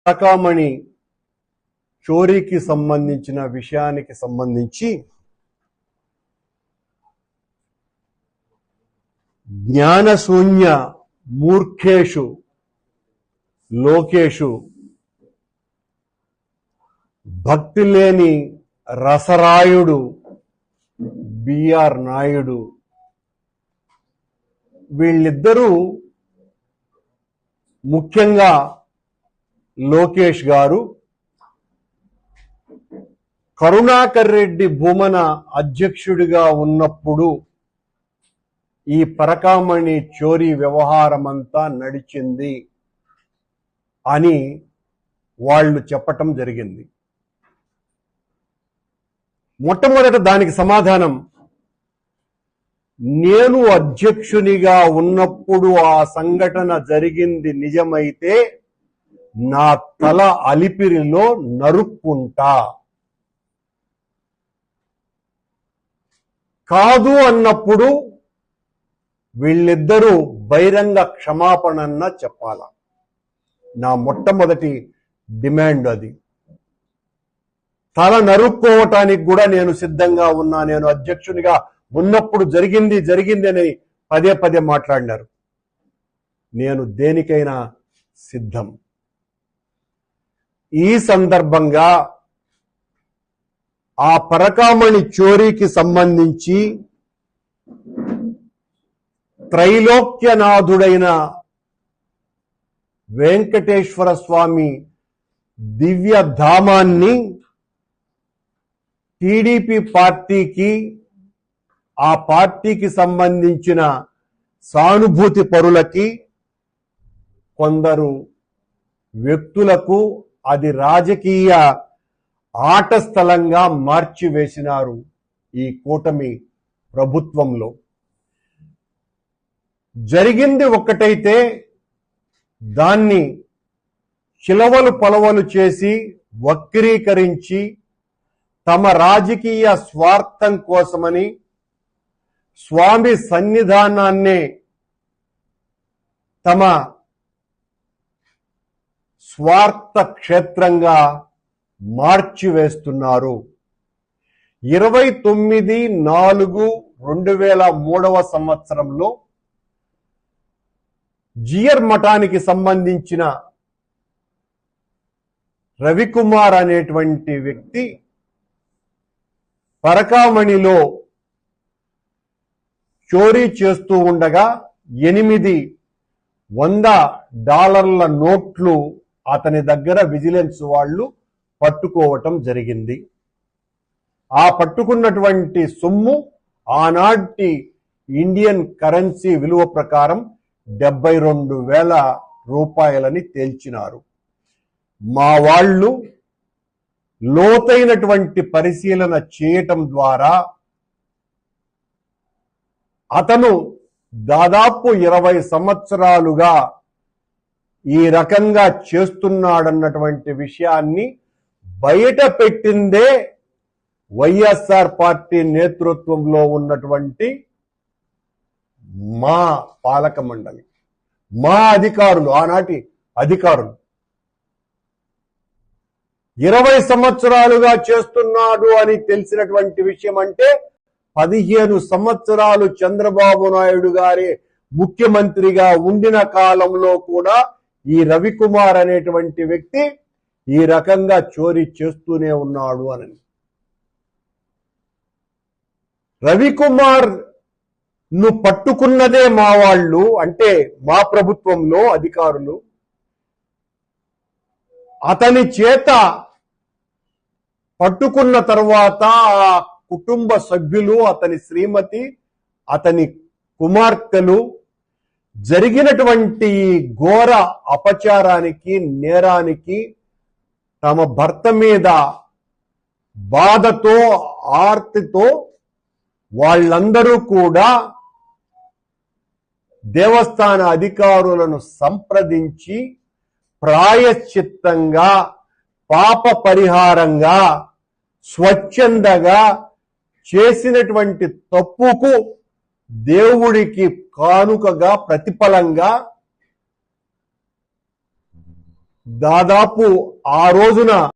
పరకామణి చోరీకి సంబంధించిన విషయానికి సంబంధించి జ్ఞానశూన్య మూర్ఖేషు లోకేషు భక్తి లేని రసరాయుడు బిఆర్ నాయుడు వీళ్ళిద్దరూ ముఖ్యంగా లోకేష్ గారు కరుణాకర్ రెడ్డి భూమన అధ్యక్షుడిగా ఉన్నప్పుడు ఈ పరకామణి చోరీ వ్యవహారమంతా నడిచింది అని వాళ్ళు చెప్పటం జరిగింది. మొట్టమొదట దానికి సమాధానం, నేను అధ్యక్షునిగా ఉన్నప్పుడు ఆ సంఘటన జరిగింది నిజమైతే నా తల అలిపిరిలో నరుక్కుంటా, కాదు అన్నప్పుడు వీళ్ళిద్దరూ బహిరంగ క్షమాపణన్న చెప్పాల. నా మొట్టమొదటి డిమాండ్ అది. తల నరుక్కోవటానికి కూడా నేను సిద్ధంగా ఉన్నా, నేను అధ్యక్షునిగా ఉన్నప్పుడు జరిగింది అని పదే పదే మాట్లాడినారు. నేను దేనికైనా సిద్ధం. ఈ సందర్భంగా ఆ పరకామణి చోరీకి సంబంధించి త్రైలోక్యనాథుడైన వెంకటేశ్వర స్వామి దివ్య ధామాన్ని టీడీపీ పార్టీకి, ఆ పార్టీకి సంబంధించిన సానుభూతి పరులకి, కొందరు వ్యక్తులకు అది రాజకీయ ఆట స్థలంగా మార్చివేసినారు ఈ కూటమి ప్రభుత్వంలో. జరిగింది ఒక్కటైతే దాన్ని చిలవలు పొలవలు చేసి వక్రీకరించి తమ రాజకీయ స్వార్థం కోసమని స్వామి సన్నిధానాన్నే తమ స్వార్థ క్షేత్రంగా మార్చివేస్తున్నారు. 29/4/2003 సంవత్సరంలో జియర్ మఠానికి సంబంధించిన రవికుమార్ అనేటువంటి వ్యక్తి పరకామణిలో చోరీ చేస్తూ ఉండగా $800 నోట్లు అతని దగ్గర విజిలెన్స్ వాళ్ళు పట్టుకోవటం జరిగింది. ఆ పట్టుకున్నటువంటి సొమ్ము ఆనాటి ఇండియన్ కరెన్సీ విలువ ప్రకారం 72,000 రూపాయలని తేల్చినారు. మా వాళ్ళు లోతైనటువంటి పరిశీలన చేయటం ద్వారా అతను దాదాపు 20 సంవత్సరాలుగా ఈ రకంగా చేస్తున్నాడన్నటువంటి విషయాన్ని బయట పెట్టిందే వైఎస్ఆర్ పార్టీ నేతృత్వంలో ఉన్నటువంటి మా పాలక మండలి, మా అధికారులు, ఆనాటి అధికారులు. 20 సంవత్సరాలుగా చేస్తున్నాడు అని తెలిసినటువంటి విషయం అంటే 15 సంవత్సరాలు చంద్రబాబు నాయుడు గారి ముఖ్యమంత్రిగా ఉండిన కాలంలో కూడా ఈ రవికుమార్ అనేటువంటి వ్యక్తి ఈ రకంగా చోరీ చేస్తూనే ఉన్నాడు అని. రవికుమార్ ను పట్టుకున్నదే మా వాళ్ళు, అంటే మా ప్రభుత్వంలో అధికారులు. అతని చేత పట్టుకున్న తర్వాత ఆ కుటుంబ సభ్యులు, అతని శ్రీమతి, అతని కుమార్తెలు జరిగినటువంటి ఘోర అపచారానికి, నేరానికి తమ భర్త మీద బాధతో, ఆర్తితో వాళ్ళందరూ కూడా దేవస్థాన అధికారులను సంప్రదించి ప్రాయశ్చిత్తంగా, పాప పరిహారంగా, స్వచ్ఛందగా చేసినటువంటి తప్పుకు దేవుడికి కానుకగా, ప్రతిఫలంగా దాదాపు ఆ రోజున